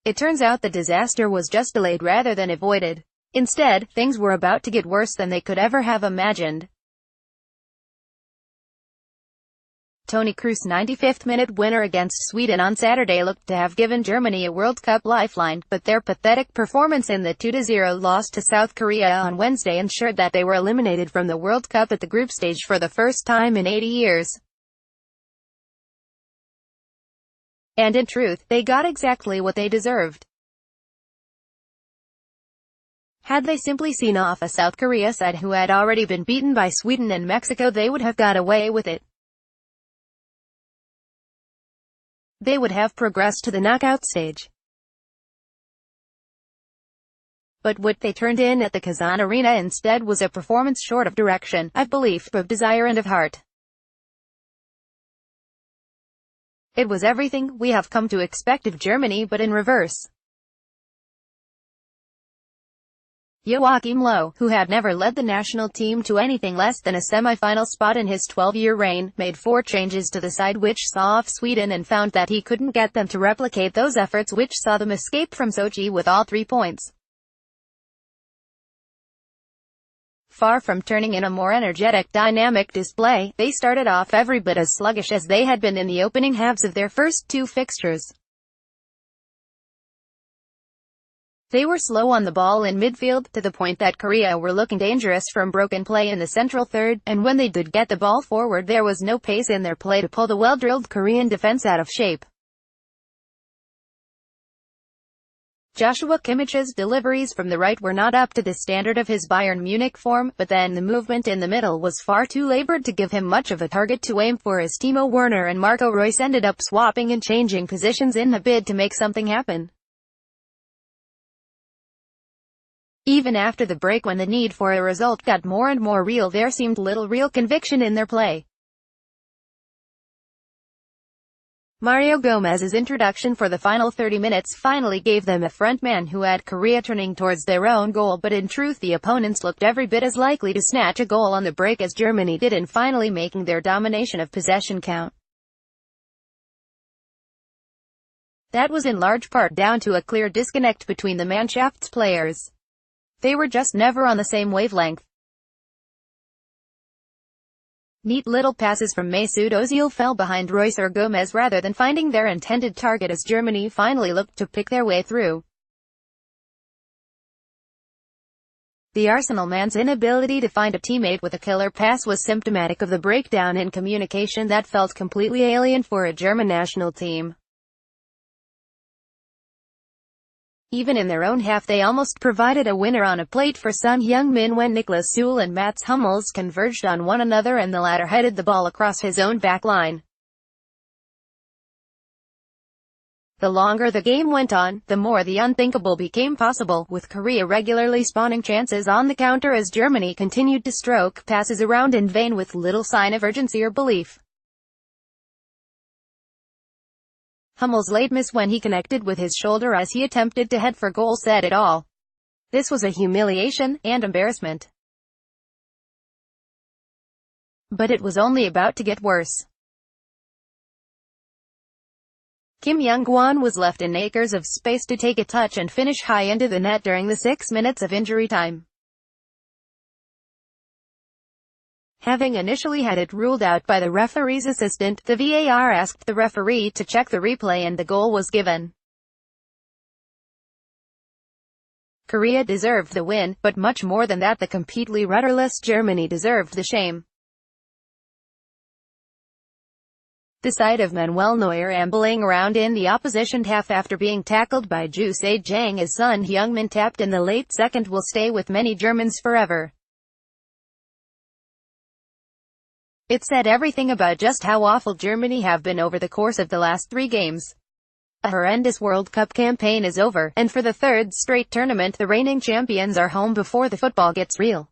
It turns out the disaster was just delayed rather than avoided. Instead, things were about to get worse than they could ever have imagined. Toni Kroos' 95th-minute winner against Sweden on Saturday looked to have given Germany a World Cup lifeline, but their pathetic performance in the 2-0 loss to South Korea on Wednesday ensured that they were eliminated from the World Cup at the group stage for the first time in 80 years. And in truth, they got exactly what they deserved. Had they simply seen off a South Korea side who had already been beaten by Sweden and Mexico, they would have got away with it. They would have progressed to the knockout stage. But what they turned in at the Kazan Arena instead was a performance short of direction, of belief, of desire and of heart. It was everything we have come to expect of Germany, but in reverse. Joachim Low, who had never led the national team to anything less than a semi-final spot in his 12-year reign, made 4 changes to the side which saw off Sweden and found that he couldn't get them to replicate those efforts which saw them escape from Sochi with all 3 points. Far from turning in a more energetic, dynamic display, they started off every bit as sluggish as they had been in the opening halves of their first 2 fixtures. They were slow on the ball in midfield, to the point that Korea were looking dangerous from broken play in the central third, and when they did get the ball forward there was no pace in their play to pull the well-drilled Korean defense out of shape. Joshua Kimmich's deliveries from the right were not up to the standard of his Bayern Munich form, but then the movement in the middle was far too labored to give him much of a target to aim for, as Timo Werner and Marco Reus ended up swapping and changing positions in a bid to make something happen. Even after the break, when the need for a result got more and more real, there seemed little real conviction in their play. Mario Gomez's introduction for the final 30 minutes finally gave them a front man who had Korea turning towards their own goal, but in truth the opponents looked every bit as likely to snatch a goal on the break as Germany did in finally making their domination of possession count. That was in large part down to a clear disconnect between the Mannschafts players. They were just never on the same wavelength. Neat little passes from Mesut Ozil fell behind Reus or Gomez rather than finding their intended target as Germany finally looked to pick their way through. The Arsenal man's inability to find a teammate with a killer pass was symptomatic of the breakdown in communication that felt completely alien for a German national team. Even in their own half they almost provided a winner on a plate for Son Heung-min when Niklas Süle and Mats Hummels converged on one another and the latter headed the ball across his own back line. The longer the game went on, the more the unthinkable became possible, with Korea regularly spawning chances on the counter as Germany continued to stroke passes around in vain with little sign of urgency or belief. Hummels' late miss when he connected with his shoulder as he attempted to head for goal said it all. This was a humiliation and embarrassment. But it was only about to get worse. Kim Young-kwan was left in acres of space to take a touch and finish high into the net during the 6 minutes of injury time. Having initially had it ruled out by the referee's assistant, the VAR asked the referee to check the replay and the goal was given. Korea deserved the win, but much more than that, the completely rudderless Germany deserved the shame. The sight of Manuel Neuer ambling around in the opposition half after being tackled by Ju Se-jang as Son Heung-min tapped in the late second will stay with many Germans forever. It said everything about just how awful Germany have been over the course of the last 3 games. A horrendous World Cup campaign is over, and for the 3rd straight tournament the reigning champions are home before the football gets real.